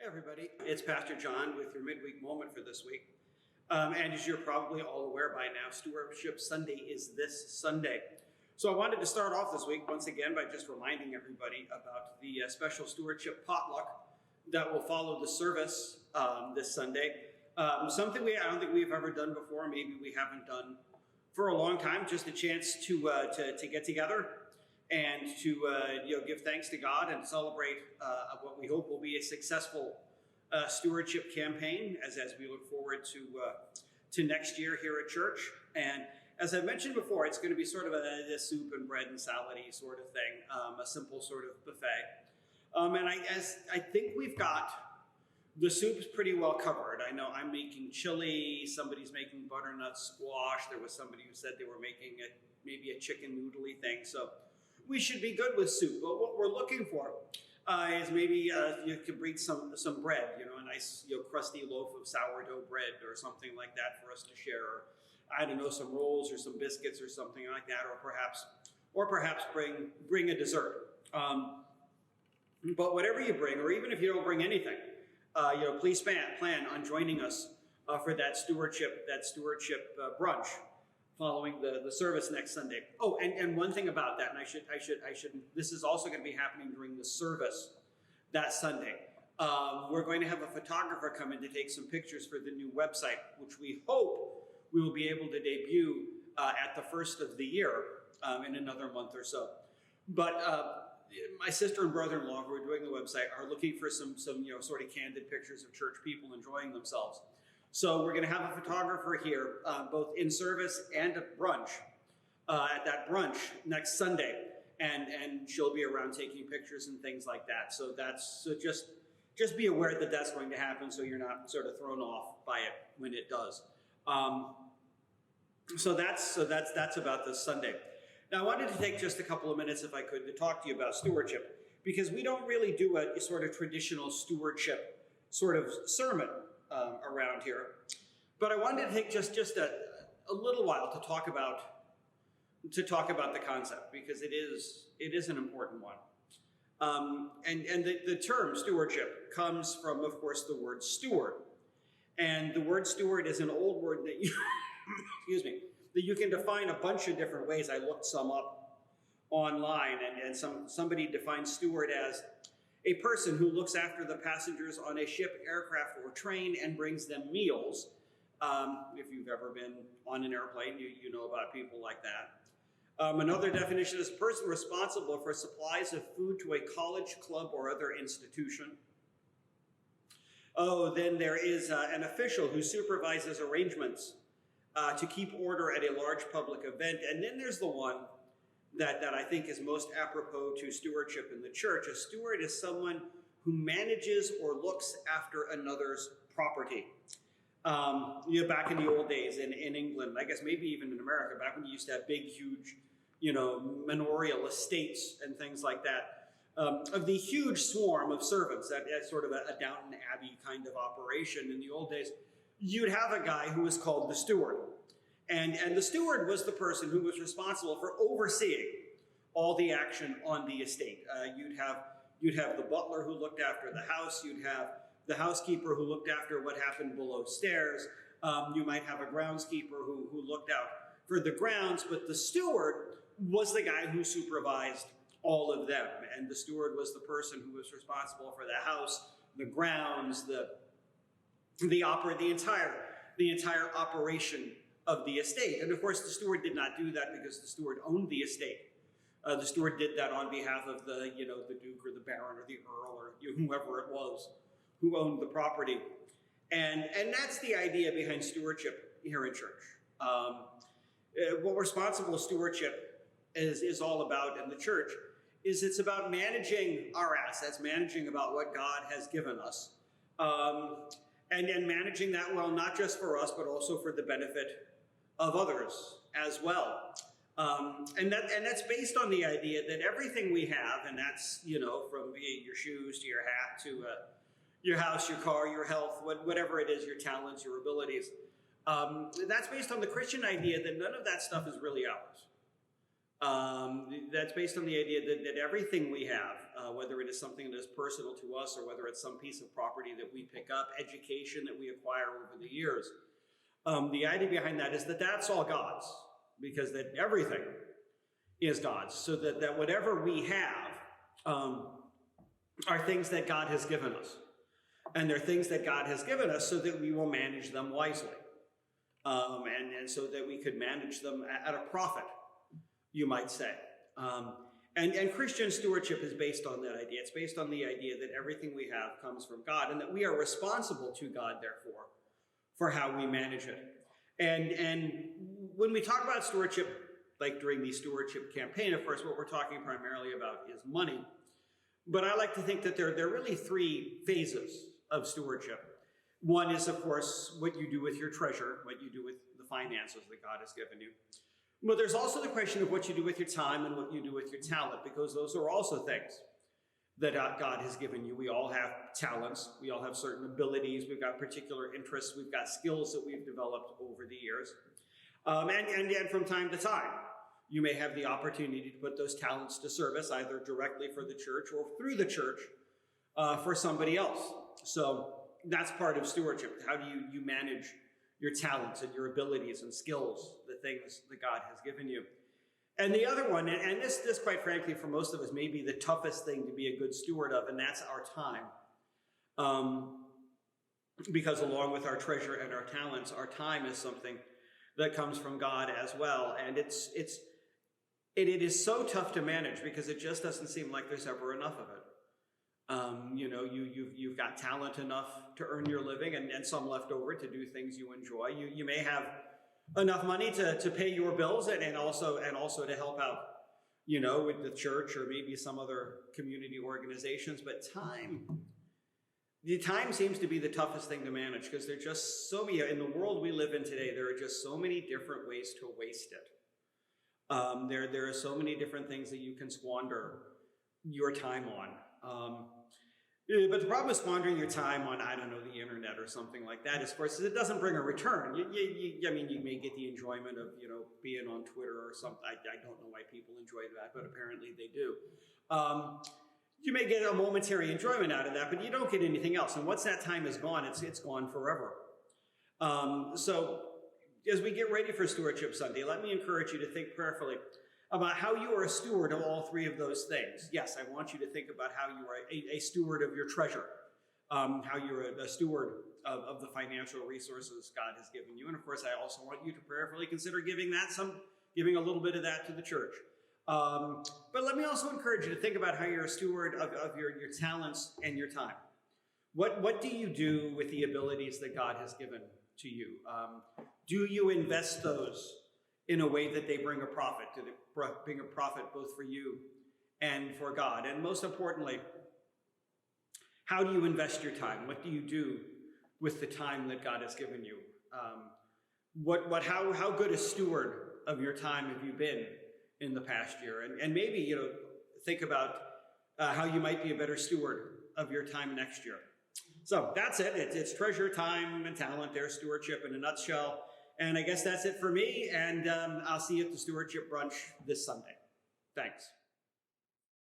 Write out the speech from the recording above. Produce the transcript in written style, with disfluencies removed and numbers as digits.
Hey everybody, it's Pastor John with your Midweek Moment for this week. And as you're probably all aware by now, Stewardship Sunday is this Sunday. So I wanted to start off this week once again by just reminding everybody about the special stewardship potluck that will follow the service this Sunday. Something I don't think we've ever done before, maybe we haven't done for a long time, just a chance to get together and to give thanks to God and celebrate what we hope will be a successful stewardship campaign as we look forward to next year here at church. And as I mentioned before, it's going to be sort of a soup and bread and salad-y sort of thing, a simple sort of buffet. And I think we've got the soup's pretty well covered. I know I'm making chili, somebody's making butternut squash. There was somebody who said they were making maybe a chicken noodly thing. So we should be good with soup, but what we're looking for is maybe you could bring some bread, a nice crusty loaf of sourdough bread or something like that for us to share. Or, I don't know, some rolls or some biscuits or something like that, or perhaps bring a dessert. But whatever you bring, or even if you don't bring anything, please plan on joining us for that stewardship brunch following the service next Sunday. Oh, and one thing about that, and I should. This is also going to be happening during the service that Sunday. We're going to have a photographer come in to take some pictures for the new website, which we hope we will be able to debut at the first of the year in another month or so. But my sister and brother-in-law who are doing the website are looking for some sort of candid pictures of church people enjoying themselves. So we're going to have a photographer here, both in service and at brunch, at that brunch next Sunday, and she'll be around taking pictures and things like that. So just be aware that that's going to happen, so you're not sort of thrown off by it when it does. So that's about this Sunday. Now I wanted to take just a couple of minutes, if I could, to talk to you about stewardship, because we don't really do a sort of traditional stewardship sort of sermon around here. But I wanted to take just a little while to talk about the concept, because it is an important one. And the term stewardship comes from, of course, the word steward. And the word steward is an old word that that you can define a bunch of different ways. I looked some up online, and somebody defines steward as a person who looks after the passengers on a ship, aircraft, or train and brings them meals. If you've ever been on an airplane, you know about people like that. Another definition is a person responsible for supplies of food to a college, club, or other institution. Oh, then there is an official who supervises arrangements to keep order at a large public event. And then there's the one that I think is most apropos to stewardship in the church. A steward is someone who manages or looks after another's property. Back in the old days in England, I guess maybe even in America, back when you used to have big, huge, manorial estates and things like that, of the huge swarm of servants, that's sort of a Downton Abbey kind of operation in the old days, you'd have a guy who was called the steward. And the steward was the person who was responsible for overseeing all the action on the estate. You'd have the butler who looked after the house. You'd have the housekeeper who looked after what happened below stairs. You might have a groundskeeper who looked out for the grounds. But the steward was the guy who supervised all of them. And the steward was the person who was responsible for the house, the grounds, the entire operation of the estate. And of course, the steward did not do that because the steward owned the estate. The steward did that on behalf of the duke or the baron or the earl or whoever it was who owned the property. And that's the idea behind stewardship here in church. What responsible stewardship is all about in the church is it's about managing our assets, managing about what God has given us, and managing that well, not just for us, but also for the benefit of others as well. And that's based on the idea that everything we have, and that's, from your shoes to your hat to your house, your car, your health, whatever it is, your talents, your abilities, that's based on the Christian idea that none of that stuff is really ours. That's based on the idea that everything we have whether it is something that is personal to us or whether it's some piece of property that we pick up, education that we acquire over the years. The idea behind that is that that's all God's, because that everything is God's, so that whatever we have are things that God has given us. And they're things that God has given us so that we will manage them wisely. And so that we could manage them at a profit, you might say. And Christian stewardship is based on that idea. It's based on the idea that everything we have comes from God and that we are responsible to God, therefore, for how we manage it. And when we talk about stewardship, like during the stewardship campaign, of course, what we're talking primarily about is money. But I like to think that there are really three phases of stewardship. One is, of course, what you do with your treasure, what you do with the finances that God has given you. But there's also the question of what you do with your time and what you do with your talent, because those are also things that God has given you. We all have talents. We all have certain abilities. We've got particular interests. We've got skills that we've developed over the years. And from time to time, you may have the opportunity to put those talents to service, either directly for the church or through the church for somebody else. So that's part of stewardship. How do you manage your talents and your abilities and skills, the things that God has given you? And the other one, and this quite frankly, for most of us, may be the toughest thing to be a good steward of, and that's our time. Because along with our treasure and our talents, our time is something that comes from God as well. And it is so tough to manage because it just doesn't seem like there's ever enough of it. You've got talent enough to earn your living and some left over to do things you enjoy. You may have enough money to pay your bills and also to help out, with the church or maybe some other community organizations. But time seems to be the toughest thing to manage because there are just so many, in the world we live in today, there are just so many different ways to waste it. There are so many different things that you can squander your time on. But the problem with squandering your time on, I don't know, the internet or something like that is, of course, it doesn't bring a return. You may get the enjoyment of, being on Twitter or something. I don't know why people enjoy that, but apparently they do. You may get a momentary enjoyment out of that, but you don't get anything else. And once that time is gone, it's gone forever. So as we get ready for Stewardship Sunday, let me encourage you to think prayerfully about how you are a steward of all three of those things. Yes, I want you to think about how you are a steward of your treasure, how you're a steward of the financial resources God has given you. And of course, I also want you to prayerfully consider giving a little bit of that to the church. But let me also encourage you to think about how you're a steward of your talents and your time. What do you do with the abilities that God has given to you? Do you invest those in a way that they bring a profit? Do they bring a profit both for you and for God? And most importantly, how do you invest your time? What do you do with the time that God has given you? How good a steward of your time have you been in the past year? And maybe, think about how you might be a better steward of your time next year. So that's it. It's treasure, time, and talent. There's stewardship in a nutshell. And I guess that's it for me. And I'll see you at the Stewardship Brunch this Sunday. Thanks.